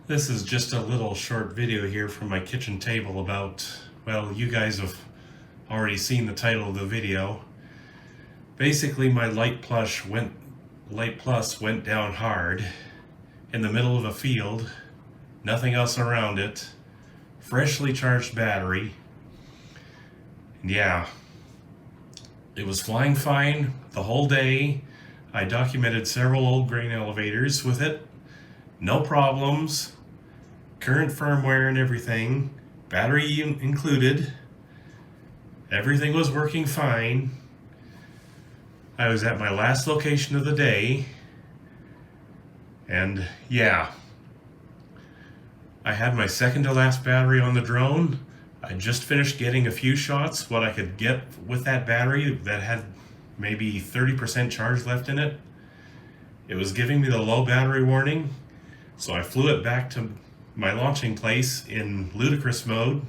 This is just a little short video here from my kitchen table about, well, you guys have already seen the title of the video. Basically, my Lite Plus went down hard in the middle of a field, nothing else around it, freshly charged battery. And yeah, it was flying fine the whole day. I documented several old grain elevators with it. No problems. Current firmware and everything. Battery included. Everything was working fine. I was at my last location of the day. And yeah, I had my second to last battery on the drone. I just finished getting a few shots, what I could get with that battery that had maybe 30% charge left in it. It was giving me the low battery warning, so I flew it back to my launching place in ludicrous mode,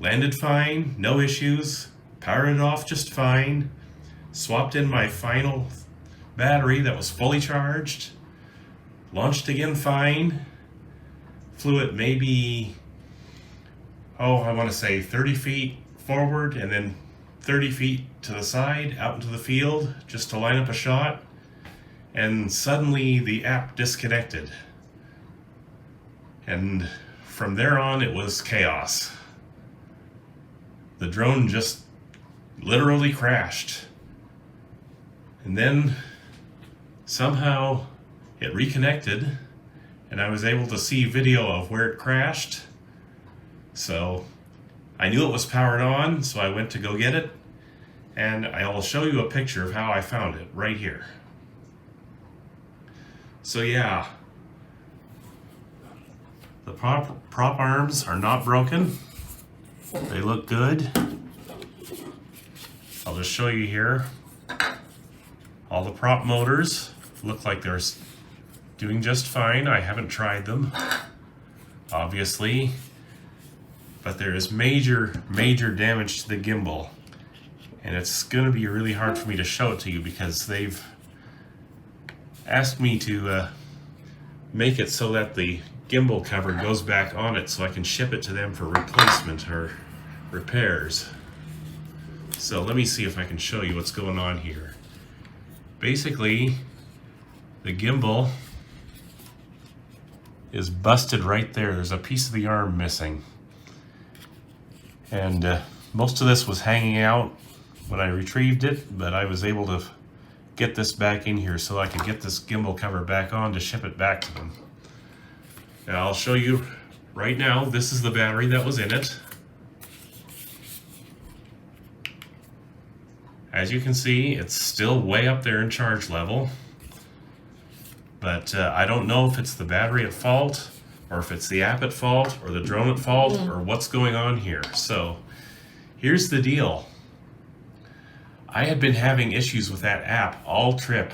landed fine, no issues, powered it off just fine, swapped in my final battery that was fully charged, launched again fine, flew it maybe, I want to say 30 feet forward and then 30 feet to the side out into the field just to line up a shot, and suddenly the app disconnected. And from there on, it was chaos. The drone just literally crashed. And then somehow it reconnected, and I was able to see video of where it crashed. So I knew it was powered on, so I went to go get it. And I will show you a picture of how I found it right here. So yeah, the prop arms are not broken. They look good. I'll just show you here. All the prop motors look like they're doing just fine. I haven't tried them, obviously, but there is major damage to the gimbal. And it's going to be really hard for me to show it to you because they've asked me to make it so that the gimbal cover goes back on it so I can ship it to them for replacement or repairs. So let me see if I can show you what's going on here. Basically, the gimbal is busted right there. There's a piece of the arm missing. And most of this was hanging out when I retrieved it, but I was able to get this back in here so I could get this gimbal cover back on to ship it back to them. Now I'll show you right now. This is the battery that was in it. As you can see, it's still way up there in charge level, but I don't know if it's the battery at fault or if it's the app at fault or the drone at fault or what's going on here. So here's the deal. I had been having issues with that app all trip,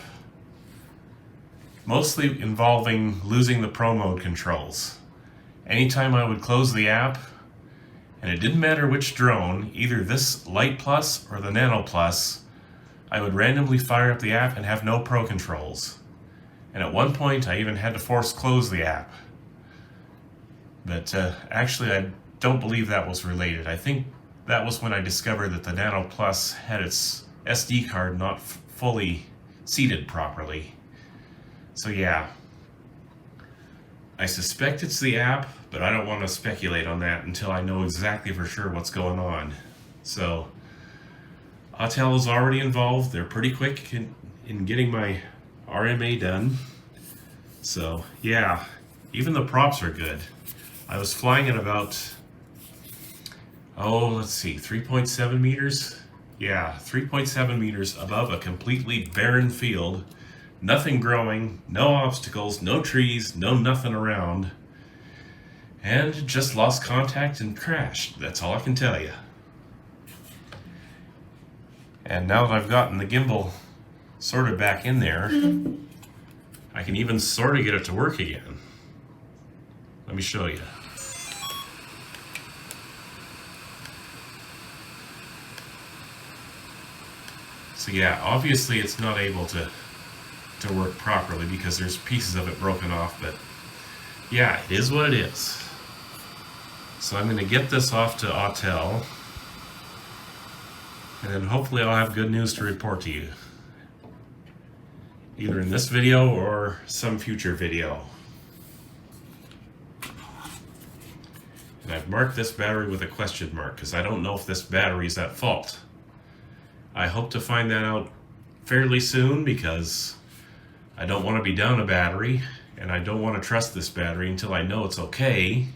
mostly involving losing the Pro Mode controls. Anytime I would close the app, and it didn't matter which drone, either this Lite Plus or the Nano Plus, I would randomly fire up the app and have no Pro controls. And at one point I even had to force close the app. But actually I don't believe that was related. I think that was when I discovered that the Nano Plus had its SD card not fully seated properly. So yeah, I suspect it's the app, but I don't want to speculate on that until I know exactly for sure what's going on. So Autel is already involved. They're pretty quick in getting my RMA done. So yeah, even the props are good. I was flying at about, let's see, 3.7 meters? Yeah, 3.7 meters above a completely barren field. Nothing growing, no obstacles, no trees, no nothing around. And just lost contact and crashed. That's all I can tell you. And now that I've gotten the gimbal sort of back in there, I can even sort of get it to work again. Let me show you. So yeah, obviously it's not able to work properly because there's pieces of it broken off, but yeah, it is what it is. So I'm going to get this off to Autel, and then hopefully I'll have good news to report to you, either in this video or some future video. And I've marked this battery with a question mark because I don't know if this battery is at fault. I hope to find that out fairly soon because I don't want to be down a battery, and I don't want to trust this battery until I know it's okay.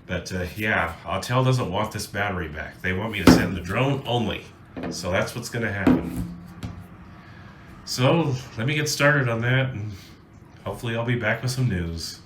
But yeah, Autel doesn't want this battery back. They want me to send the drone only. So that's what's going to happen. So let me get started on that, and hopefully I'll be back with some news.